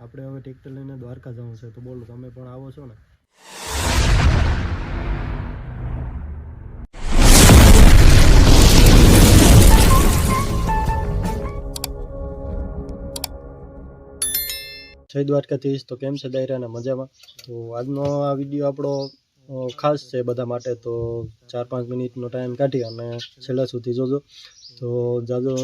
આપણે હવે ટ્રેક્ટર લઈને દ્વારકા જવું છે, તો બોલો તમે પણ આવો છો ને? જય દ્વારકાધીશ. તો કેમ છે દાયરાને મજામાં? તો આજનો આ વિડીયો આપણો ખાસ છે બધા માટે, તો 4-5 મિનિટનો ટાઈમ કાઢી અને છેલ્લા સુધી જોજો. તો જાજો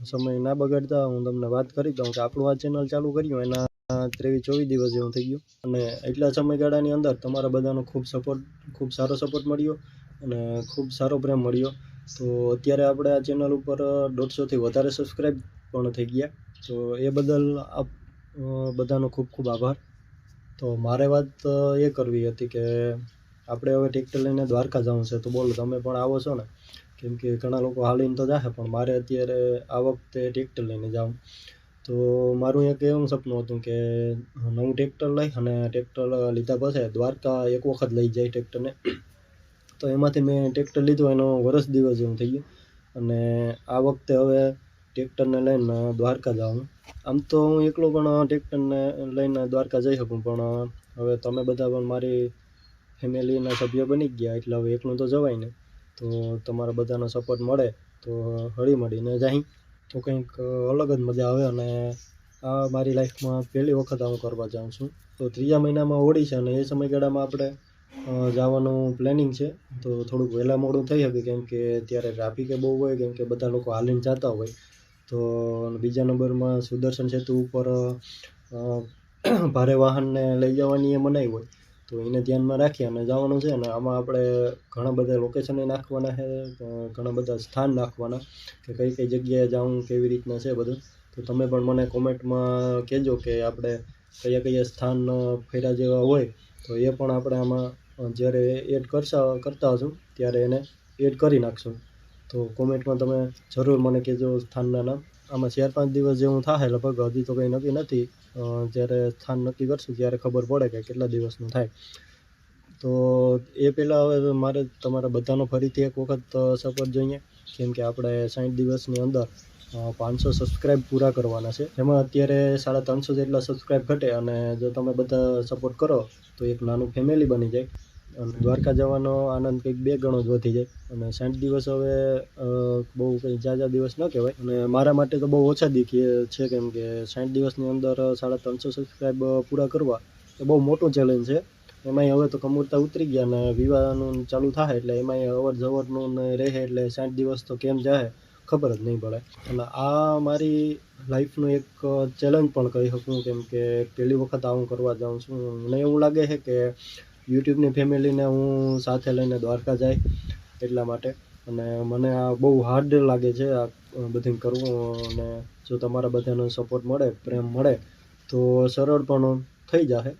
સમય ના બગાડતા હું તમને વાત કરી દઉં કે આપણું આ ચેનલ ચાલુ કર્યું એના 23-24 દિવસ જેવું થઈ ગયું, અને એટલા સમયગાળાની અંદર તમારા બધાનો ખૂબ સારો સપોર્ટ મળ્યો અને ખૂબ સારો પ્રેમ મળ્યો. તો અત્યારે આપણે આ ચેનલ ઉપર 150થી વધારે સબસ્ક્રાઈબ પણ થઈ ગયા, તો એ બદલ બધાનો ખૂબ ખૂબ આભાર. તો મારે વાત એ કરવી હતી કે આપણે હવે ટ્રેક્ટર લઈને દ્વારકા જવું છે, તો બોલો તમે પણ આવો છો ને? કેમ કે ઘણા લોકો હાલીને તો જાહે, પણ મારે અત્યારે આ વખતે ટ્રેક્ટર લઈને જાઉં. તો મારું એક એવું સપનું હતું કે નવું ટ્રેક્ટર લઈ અને ટ્રેક્ટર લીધા પછી દ્વારકા એક વખત લઈ જાય ટ્રેક્ટરને. તો એમાંથી મેં ટ્રેક્ટર લીધું એનો વર્ષ દિવસ જેવું થઈ ગયું, અને આ વખતે હવે ટ્રેક્ટરને લઈને દ્વારકા જાઉં. આમ તો હું એકલો પણ ટ્રેક્ટરને લઈને દ્વારકા જઈ શકું, પણ હવે તમે બધા પણ મારી ફેમિલીના સભ્ય બની ગયા, એટલે હવે એકલું તો જવાય ને. તો તમારા બધાનો સપોર્ટ મળે તો હળી મળીને જાય તો કંઈક અલગ જ મજા આવે. અને આ મારી લાઈફમાં પહેલી વખત હું કરવા જાઉં છું. તો 3જા મહિનામાં હોળી છે અને એ સમયગાળામાં આપણે જવાનું પ્લાનિંગ છે. તો થોડુંક વહેલા મોડું થઈ શકે, કેમ કે ત્યારે ટ્રાફિક બહુ હોય, કેમ કે બધા લોકો હાલીને જતા હોય. તો બીજા નંબરમાં સુદર્શન સેતુ ઉપર ભારે વાહનને લઈ જવાની એ મનાઈ હોય, તો એને ધ્યાનમાં રાખી અને જવાનું છે. અને આમાં આપણે ઘણા બધા લોકેશન નાખવાના છે, ઘણા બધા સ્થાન નાખવાના કે કઈ કઈ જગ્યાએ જાઉં, કેવી રીતના છે બધું. તો તમે પણ મને કોમેન્ટમાં કહેજો કે આપણે કયા કયા સ્થાન ફેરા જેવા હોય, તો એ પણ આપણે આમાં જ્યારે એડ કરતા હશું ત્યારે એને એડ કરી નાખશું. તો કોમેન્ટમાં તમે જરૂર મને કહેજો સ્થાનના નામ. આમાં 4-5 દિવસ જેવું થાય લગભગ, હજી તો કંઈ નક્કી નથી. જ્યારે સ્થાન નક્કી કરશું ત્યારે ખબર પડે કે કેટલા દિવસનું થાય. તો એ પહેલાં હવે મારે તમારા બધાનો ફરીથી એક વખત સપોર્ટ જોઈએ, કેમ કે આપણે 60 દિવસની અંદર 500 સબસ્ક્રાઈબ પૂરા કરવાના છે. એમાં અત્યારે 350 જેટલા સબસ્ક્રાઈબ ઘટે, અને જો તમે બધા સપોર્ટ કરો તો એક નાનું ફેમિલી બની જાય અને દ્વારકા જવાનો આનંદ કંઈક 2 ગણો જ વધી જાય. અને 60 દિવસ હવે બહુ કંઈ ઝાઝા દિવસ ન કહેવાય, અને મારા માટે તો બહુ ઓછા છે, કેમ કે 60 દિવસની અંદર 350 સબસ્ક્રાઈબ પૂરા કરવા એ બહુ મોટું ચેલેન્જ છે. એમાંય હવે તો કમૂરતા ઉતરી ગયા ને વિવાહનું ચાલુ થાય, એટલે એમાંય અવર જવરનું ને રહે, એટલે 60 દિવસ તો કેમ જાય ખબર જ નહીં પડે. અને આ મારી લાઈફનું એક ચેલેન્જ પણ કહી શકું, કેમ કે પહેલી વખત હું કરવા જાઉં છું. મને એવું લાગે છે કે યુટ્યુબની ફેમિલીને હું સાથે લઈને દ્વારકા જાય એટલા માટે, અને મને આ બહુ હાર્ડ લાગે છે આ બધું કરવું. અને જો તમારા બધાનો સપોર્ટ મળે, પ્રેમ મળે, તો સરળ પણ થઈ જશે.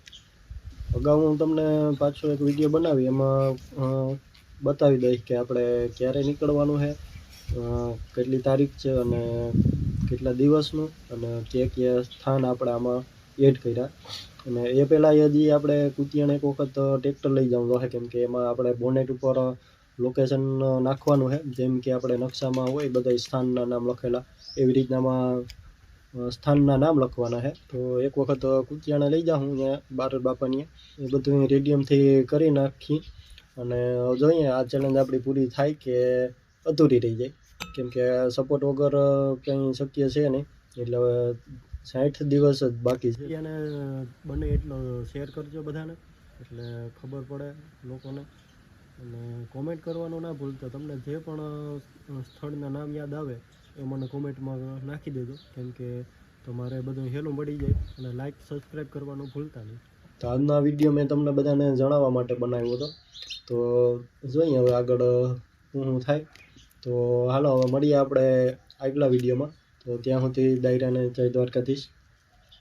અગાઉ હું તમને પાછો એક વિડીયો બનાવી એમાં બતાવી દઈશ કે આપણે ક્યારે નીકળવાનું છે, કેટલી તારીખ છે અને કેટલા દિવસનું, અને કયા સ્થાન આપણે આમાં એડ કર્યા. અને એ પહેલાં હજી આપણે કુતિયાને એક વખત ટ્રેક્ટર લઈ જવું જોઈએ, કેમ કે એમાં આપણે બોનેટ ઉપર લોકેશન નાખવાનું છે, જેમ કે આપણે નકશામાં હોય બધા સ્થાનના નામ લખેલા, એવી રીતનામાં સ્થાનના નામ લખવાના છે. તો એક વખત કુતિયાને લઈ જાઉં ત્યાં બારડ બાપાની, એ બધું રેડિયમથી કરી નાખી. અને જોઈએ આ ચેલેન્જ આપણી પૂરી થાય કે અધૂરી રહી જાય, કેમ કે સપોર્ટ વગર કંઈ શક્ય છે નહીં. એટલે હવે 60 દિવસ જ બાકી છે. એને બને એટલો શેર કરજો બધાને, એટલે ખબર પડે લોકોને. અને કોમેન્ટ કરવાનું ના ભૂલતા. તમને જે પણ સ્થળના નામ યાદ આવે એ મને કોમેન્ટમાં નાખી દેજો, કેમ કે તમારે બધું હેલું મળી જાય. અને લાઈક સબસ્ક્રાઈબ કરવાનું ભૂલતા નહીં. તો આજનો આ વિડીયો મેં તમને બધાને જણાવવા માટે બનાવ્યો હતો. તો જોઈએ હવે આગળ શું થાય. તો હાલો હવે મળીએ આપણે આગલા વિડીયોમાં. તો ત્યાં સુધી દાયરાને જય દ્વારકાધીશ.